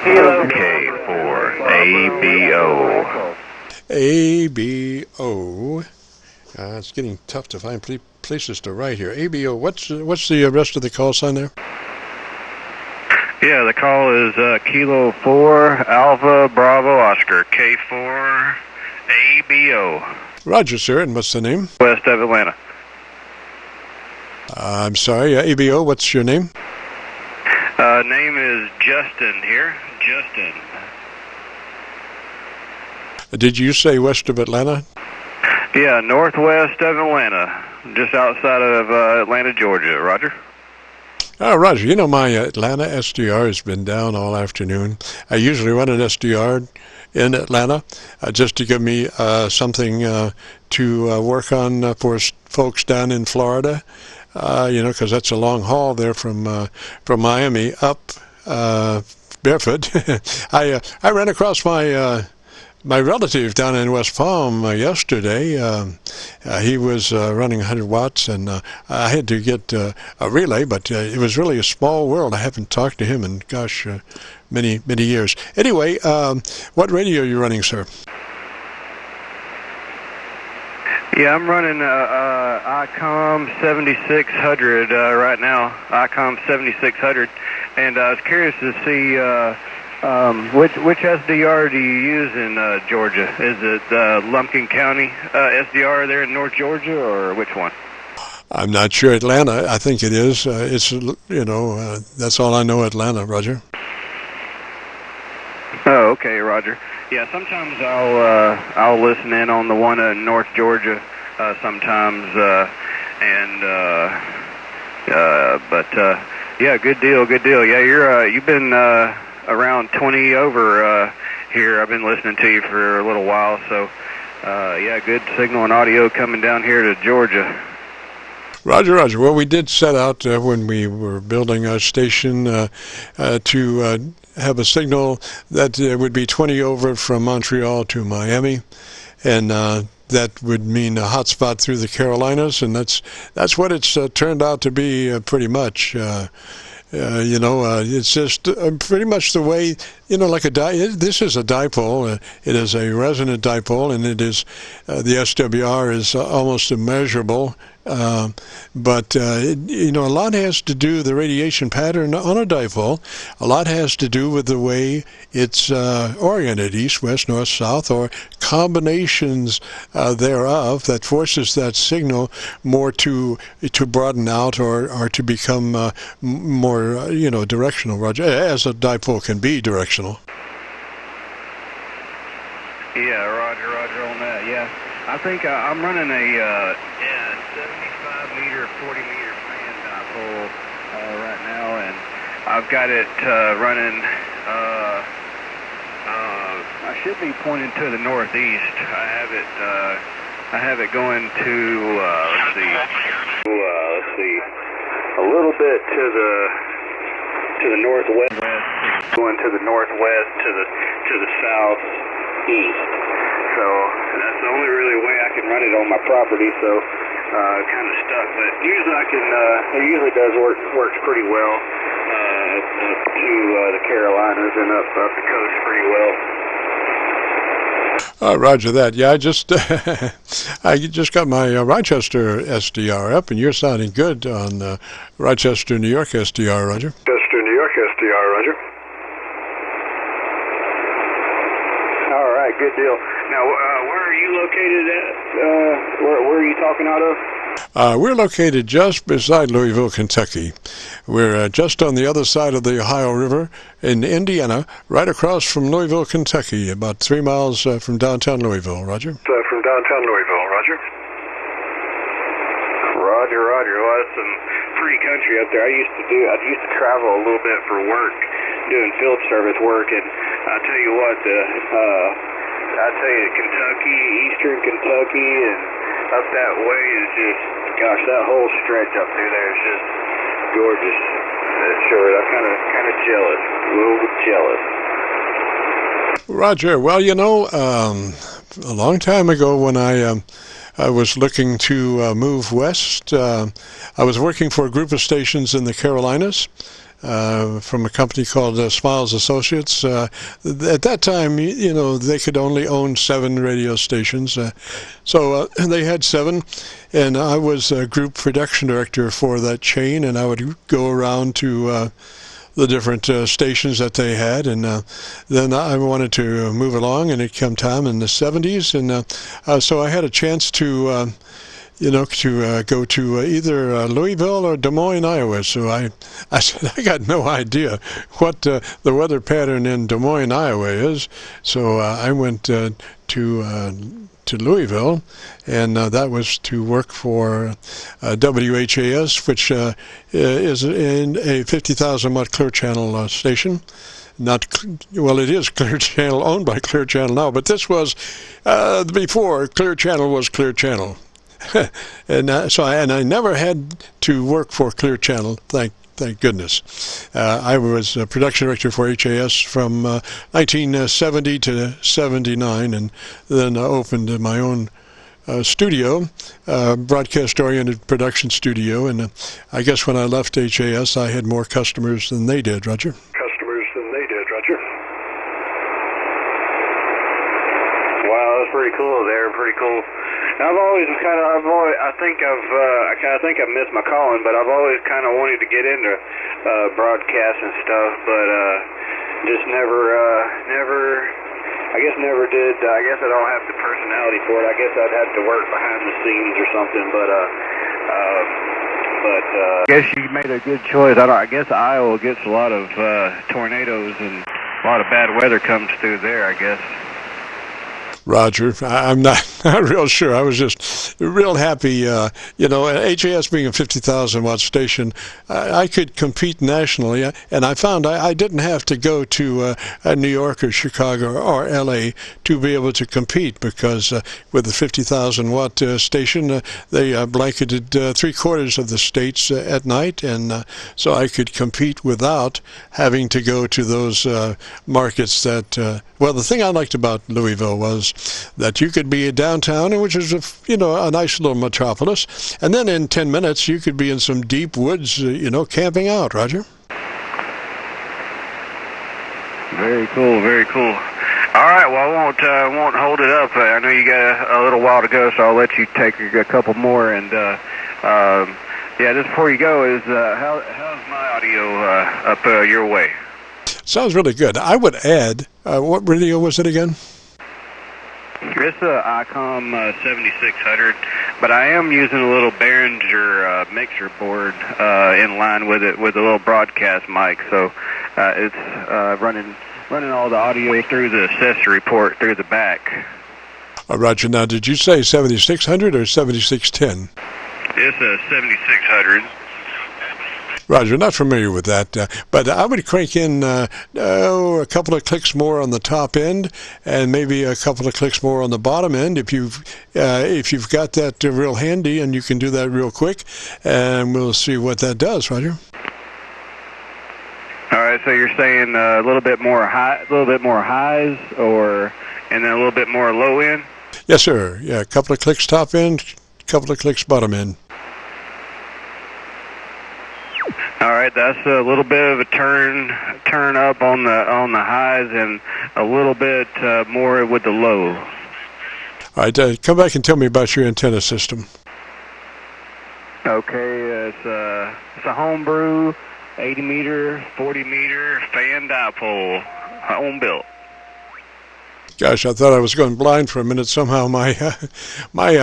Kilo K4ABO. ABO. It's getting tough to find places to write here. ABO. What's the rest of the call sign there? Yeah, the call is Kilo 4 Alpha Bravo Oscar K4ABO. Roger, sir. And what's the name? West of Atlanta. I'm sorry, ABO. What's your name? Name is Justin here. Justin. Did you say west of Atlanta? Yeah, northwest of Atlanta, just outside of Atlanta, Georgia. Roger. Oh, Roger. You know, my Atlanta SDR has been down all afternoon. I usually run an SDR in Atlanta just to give me something to work on for folks down in Florida. You know, because that's a long haul there from Miami up barefoot. I ran across my relative down in West Palm yesterday. He was running 100 watts, and I had to get a relay, but it was really a small world. I haven't talked to him in, gosh, many years. Anyway, what radio are you running, sir? Yeah, I'm running ICOM 7600 right now, ICOM 7600, and I was curious to see which SDR do you use in Georgia? Is it Lumpkin County SDR there in North Georgia, or which one? I'm not sure. Atlanta, I think it is. It's, you know, that's all I know, Atlanta, Roger. Oh, okay, Roger. Yeah, sometimes I'll listen in on the one in North Georgia sometimes, but yeah, good deal. Yeah, you've been around 20 over here. I've been listening to you for a little while, so yeah, good signal and audio coming down here to Georgia. Roger. Well, we did set out when we were building our station to have a signal that would be 20 over from Montreal to Miami, and that would mean a hotspot through the Carolinas, and that's what it's turned out to be pretty much. You know, it's just pretty much the way, you know, like this is a dipole. It is a resonant dipole, and it is the SWR is almost immeasurable. But you know, a lot has to do the radiation pattern on a dipole. A lot has to do with the way it's oriented, east, west, north, south, or combinations thereof that forces that signal more to broaden out or to become more you know, directional, Roger, as a dipole can be directional. Yeah, Roger on that. Yeah, I think I'm running a 75 meter, 40 meter fan dipole right now, and I've got it running. I should be pointing to the northeast. I have it going to let's see, a little bit to the northwest, going to the northwest to the southeast. So that's the only really way I can run it on my property. So kind of stuck, but usually I can. It usually does works pretty well up to the Carolinas and up the coast pretty well. Roger that. Yeah, I just got my Rochester SDR up, and you're sounding good on Rochester, New York SDR, Roger. Rochester, New York SDR, Roger. All right, good deal. Now, where are you located at? Where are you talking out of? We're located just beside Louisville, Kentucky. We're just on the other side of the Ohio River in Indiana, right across from Louisville, Kentucky, about 3 miles from downtown Louisville, Roger. From downtown Louisville, Roger. Roger. Well, that's some pretty country up there. I used to travel a little bit for work, doing field service work, and I'll tell you what, Kentucky, eastern Kentucky, and up that way is just, gosh, that whole stretch up through there is just gorgeous. Sure, I'm kind of jealous, a little bit jealous. Roger. Well, you know, a long time ago when I was looking to move west, I was working for a group of stations in the Carolinas, from a company called Smiles Associates. At that time, you know, they could only own 7 radio stations. So they had 7, and I was a group production director for that chain, and I would go around to the different stations that they had, and then I wanted to move along, and it came time in the 70s, and so I had a chance to you know, to go to either Louisville or Des Moines, Iowa. So I said, I got no idea what the weather pattern in Des Moines, Iowa is. So I went to Louisville, and that was to work for WHAS, which is in a 50,000 watt Clear Channel station. Well, it is Clear Channel, owned by Clear Channel now, but this was before Clear Channel was Clear Channel. And I never had to work for Clear Channel, thank goodness. I was a production director for HAS from 1970 to 79, and then I opened my own studio, broadcast-oriented production studio, and I guess when I left HAS, I had more customers than they did, Roger. Wow, that's pretty cool there, pretty cool. I think I've missed my calling, but I've always kind of wanted to get into broadcast and stuff, but just never did. I guess I don't have the personality for it. I guess I'd have to work behind the scenes or something, but I guess you made a good choice. I guess Iowa gets a lot of tornadoes and a lot of bad weather comes through there, I guess. Roger, I'm not real sure. I was just real happy. You know, HAS being a 50,000 watt station, I could compete nationally, and I found I didn't have to go to New York or Chicago or LA to be able to compete, because with the 50,000 watt station, they blanketed 3/4 of the states at night, and so I could compete without having to go to those markets that. Well, the thing I liked about Louisville was that you could be downtown, which is a nice little metropolis, and then in 10 minutes you could be in some deep woods, camping out. Roger. Very cool, very cool. All right, well, I won't hold it up. I know you got a little while to go, so I'll let you take a couple more. And yeah, just before you go, how's my audio up your way? Sounds really good. I would add, what radio was it again? It's a ICOM 7600, but I am using a little Behringer mixer board in line with it, with a little broadcast mic. So it's running all the audio through the accessory port through the back. Roger. Now, did you say 7600 or 7610? It's a 7600. Roger, not familiar with that, but I would crank in a couple of clicks more on the top end, and maybe a couple of clicks more on the bottom end if you've got that real handy, and you can do that real quick, and we'll see what that does, Roger. All right, so you're saying a little bit more highs, and then a little bit more low end? Yes, sir. Yeah, a couple of clicks top end, a couple of clicks bottom end. All right, that's a little bit of a turn up on the highs, and a little bit more with the low. All right, come back and tell me about your antenna system. Okay, it's a homebrew, 80 meter, 40 meter fan dipole, home built. Gosh, I thought I was going blind for a minute. Somehow my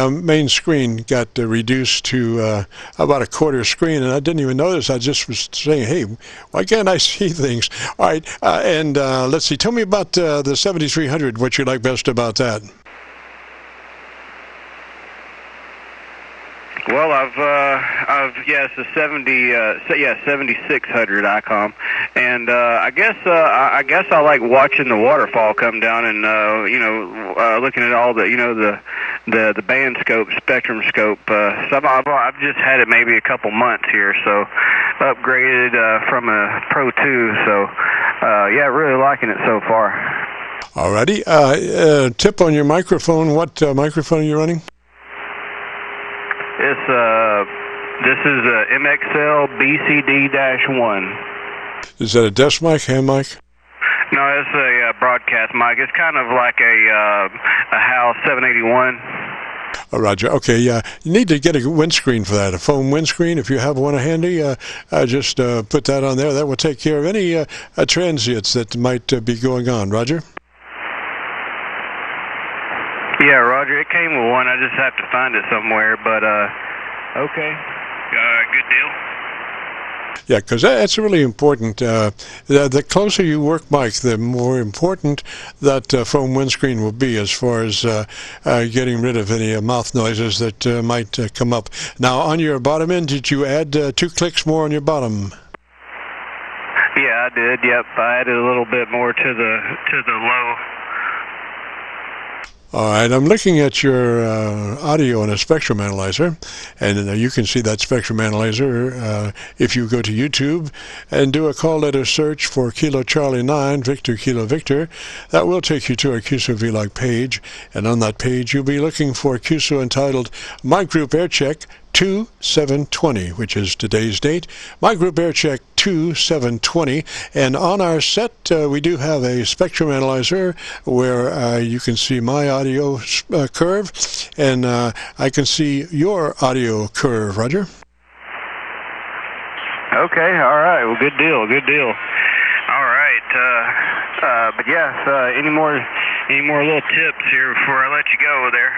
main screen got reduced to about a quarter screen, and I didn't even notice. I just was saying, hey, why can't I see things? All right, and let's see. Tell me about the 7300, what you like best about that. Well, it's a 7600 ICOM, and I guess I like watching the waterfall come down, and looking at all the the band scope, spectrum scope. I've just had it maybe a couple months here, so upgraded from a Pro 2. So really liking it so far. Alrighty, tip on your microphone. What microphone are you running? This is a MXL BCD-1. Is that a desk mic, hand mic? No, it's a broadcast mic. It's kind of like a House 781. Oh, Roger. Okay, yeah. You need to get a windscreen for that, a foam windscreen. If you have one handy, just put that on there. That will take care of any transients that might be going on. Roger? Yeah, Roger. It came with one. I just have to find it somewhere. But, okay. Good deal. Yeah, because that's really important. The closer you work, Mike, the more important that foam windscreen will be as far as getting rid of any mouth noises that might come up. Now, on your bottom end, did you add 2 clicks more on your bottom? Yeah, I did. Yep, I added a little bit more to the low. All right, I'm looking at your audio in a spectrum analyzer, and you can see that spectrum analyzer if you go to YouTube and do a call letter search for Kilo Charlie 9, Victor Kilo Victor. That will take you to our Qso-Vlog page, and on that page you'll be looking for a Qso entitled My Group Air Check 2720, which is today's date. My Group Air Check 2720, and on our set we do have a spectrum analyzer where you can see my audio curve, and I can see your audio curve. Roger? Okay, all right. Well, good deal. All right. But yes, any more little tips here before I let you go there?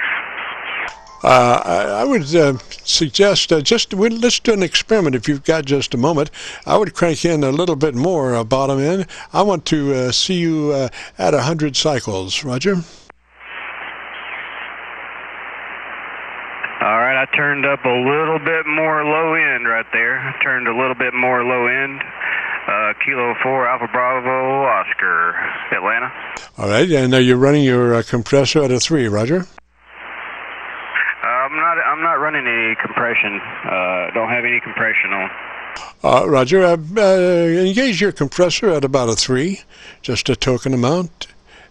I would suggest let's do an experiment if you've got just a moment. I would crank in a little bit more bottom end. I want to see you at 100 cycles. Roger? All right, I turned up a little bit more low end right there. I turned a little bit more low end. Kilo 4 Alpha Bravo Oscar, Atlanta. All right, and you're running your compressor at a 3, Roger? I'm not running any compression. Don't have any compression on. Roger, engage your compressor at about a 3, just a token amount,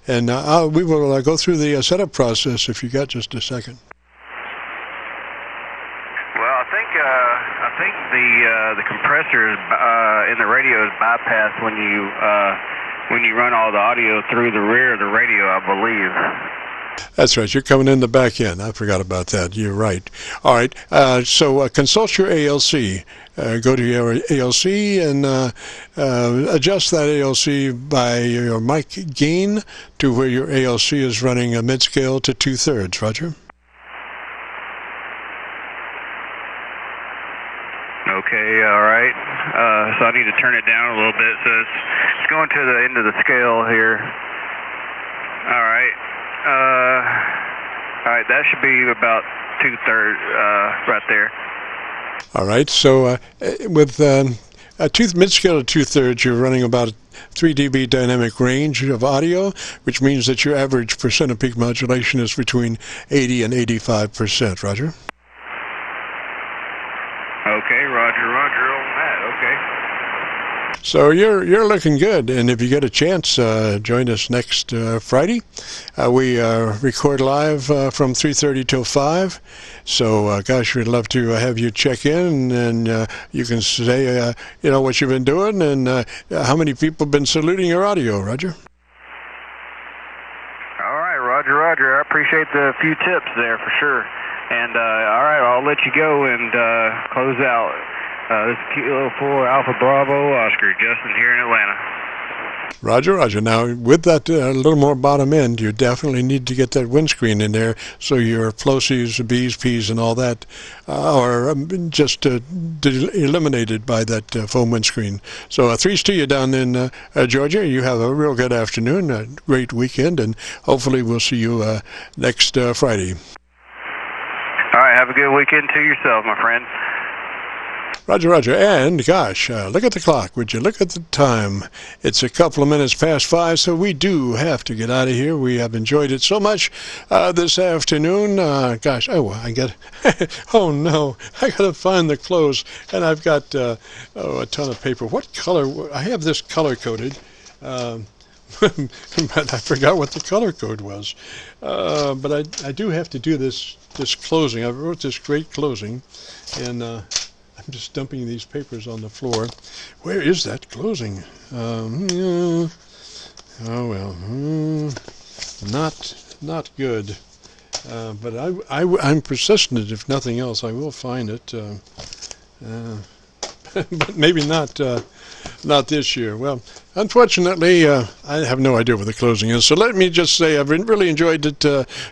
and we will go through the setup process if you got just a second. Well, I think the compressor in the radio is bypassed when you run all the audio through the rear of the radio, I believe. That's right. You're coming in the back end. I forgot about that. You're right. All right. So consult your ALC. Go to your ALC and adjust that ALC by your mic gain to where your ALC is running a mid-scale to 2/3. Roger? Okay, all right. So I need to turn it down a little bit. So it's going to the end of the scale here. All right. All right, that should be about 2/3 right there. All right, so with a mid-scale to 2/3, you're running about 3 dB dynamic range of audio, which means that your average percent of peak modulation is between 80 and 85%. Roger? Okay, Roger on that. Okay. So you're looking good, and if you get a chance, join us next Friday. We record live from 3:30 till 5. So, gosh, we'd love to have you check in, and you can say, what you've been doing and how many people have been saluting your audio. Roger? All right, Roger. I appreciate the few tips there for sure. And all right, I'll let you go and close out. This is Kilo 4 Alpha Bravo Oscar, Justin here in Atlanta. Roger. Now, with that little more bottom end, you definitely need to get that windscreen in there so your plosives, B's, P's, and all that are just eliminated by that foam windscreen. So 3's to you down in Georgia. You have a real good afternoon, a great weekend, and hopefully we'll see you next Friday. All right, have a good weekend to yourself, my friend. Roger. And, gosh, look at the clock. Would you look at the time? It's a couple of minutes past 5, so we do have to get out of here. We have enjoyed it so much this afternoon. Gosh, I got... oh, no. I got to find the clothes, and I've got a ton of paper. What color? I have this color-coded. But I forgot what the color code was. But I do have to do this closing. I wrote this great closing, and I'm just dumping these papers on the floor. Where is that closing? Oh well, not good. But I'm persistent. If nothing else, I will find it. But maybe not this year. Well, unfortunately, I have no idea what the closing is. So let me just say I've really enjoyed it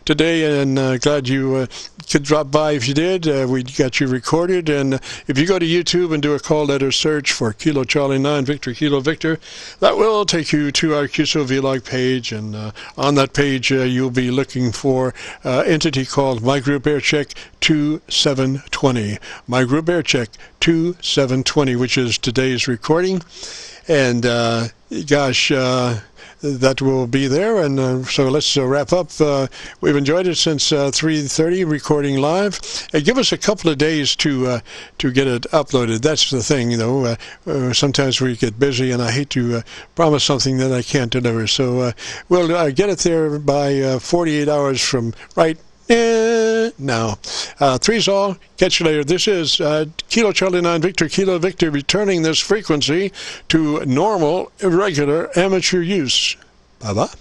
today, and glad you could drop by if you did. We got you recorded, and if you go to YouTube and do a call letter search for Kilo Charlie 9 Victor Kilo Victor, that will take you to our Qso-Vlog page, and on that page you'll be looking for entity called My Group Air Check 2720. My Group Air Check 2720, which is today's recording. And gosh, that will be there. And so let's wrap up. We've enjoyed it since 3:30, recording live. Give us a couple of days to get it uploaded. That's the thing, you know. Sometimes we get busy, and I hate to promise something that I can't deliver. So we'll get it there by 48 hours from right now. Three's all. Catch you later. This is Kilo Charlie 9 Victor Kilo Victor, returning this frequency to normal, irregular, amateur use. Bye-bye.